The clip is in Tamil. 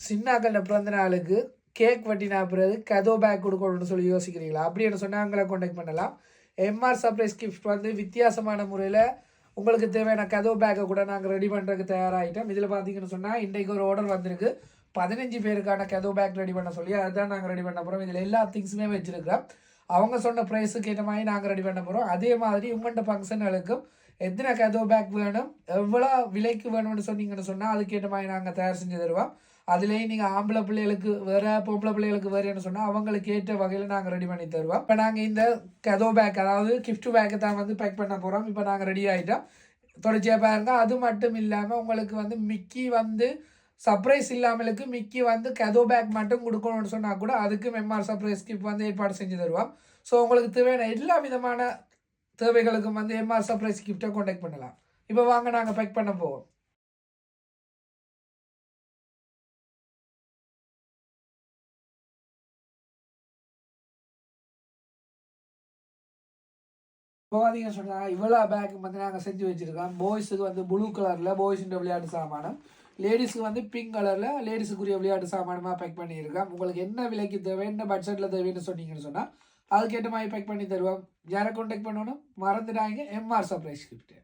சின்னாக்கள பிறந்த நாளுக்கு கேக் வெட்டினா பிறகு கதோ பேக் கொடுக்கணும்னு சொல்லி யோசிக்கிறீங்களா? அப்படின்னு சொன்னால் அவங்களை கான்டாக்ட் பண்ணலாம். எம்ஆர் சர்ப்ரைஸ் கிஃப்ட் வந்து வித்தியாசமான முறையில் உங்களுக்கு தேவையான கதோ பேக்கை கூட நாங்கள் ரெடி பண்ணுறதுக்கு தயாராகிட்டோம். இதில் பார்த்தீங்கன்னு சொன்னால் இன்றைக்கு ஒரு ஆர்டர் வந்திருக்கு 15 பேருக்கான கதோ பேக் ரெடி பண்ண சொல்லி அதுதான் நாங்கள் ரெடி பண்ண போகிறோம். இதில் எல்லா திங்ஸுமே வச்சுருக்கிறோம். அவங்க சொன்ன ப்ரைஸுக்கு ஏற்ற மாதிரி நாங்கள் ரெடி பண்ண போகிறோம். அதே மாதிரி உங்கள்கிட்ட ஃபங்க்ஷன்களுக்கும் எத்தனை கதோ பேக் வேணும், எவ்வளோ விலைக்கு வேணும்னு சொன்னீங்கன்னு சொன்னால் அதுக்கேற்ற மாதிரி நாங்கள் தயார் செஞ்சு தருவோம். அதுலேயும் நீங்கள் ஆம்பளை பிள்ளைகளுக்கு வேறு பொம்பளை பிள்ளைகளுக்கு வேறுன்னு சொன்னால் அவங்களுக்கு ஏற்ற வகையில் நாங்கள் ரெடி பண்ணி தருவோம். இப்போ நாங்கள் இந்த கதோ பேக் அதாவது கிஃப்ட் பேக்கை தான் வந்து பேக் பண்ண போகிறோம். இப்போ நாங்கள் ரெடி ஆகிட்டோம். தொடர்ச்சியாக பாருங்க. அது மட்டும் இல்லாமல் உங்களுக்கு வந்து மிக்கி வந்து சர்ப்ரைஸ் இல்லாமலுக்கு மிக்கி வந்து கதோ பேக் மட்டும் கொடுக்கணும்னு சொன்னால் கூட அதுக்கு எம்ஆர் சர்ப்ரைஸ் கிஃப்ட் வந்து ஏற்பாடு செஞ்சு தருவோம். ஸோ உங்களுக்கு தேவையான எல்லா விதமான தேவைகளுக்கும் வந்து எம்ஆர் சர்ப்ரைஸ் கிஃப்ட்டை கான்டாக்ட் பண்ணலாம். இப்போ வாங்க நாங்கள் பேக் பண்ண போவோம். இப்போ பார்த்தீங்கன்னு சொன்னால் இவ்வளோ பேக் வந்து நாங்கள் செஞ்சு வச்சுருக்கோம். பாய்ஸுக்கு வந்து ப்ளூ கலரில் பாய்ஸுன்ற விளையாட்டு சாமானம், லேடிஸுக்கு வந்து பிங்க் கலரில் லேடிஸுக்குரிய விளையாட்டு சாமானமாக பேக் பண்ணியிருக்கோம். உங்களுக்கு என்ன விலைக்கு தேவை, என்ன பட்ஜெட்டில் தேவைன்னு சொன்னீங்கன்னு சொன்னால் அதுக்கேற்ற மாதிரி பேக் பண்ணி தருவோம். யாரை கான்டாக்ட் பண்ணணும் மறந்துடாங்க, எம்ஆர் சர்ப்ரைஸ் கிஃப்ட்டு.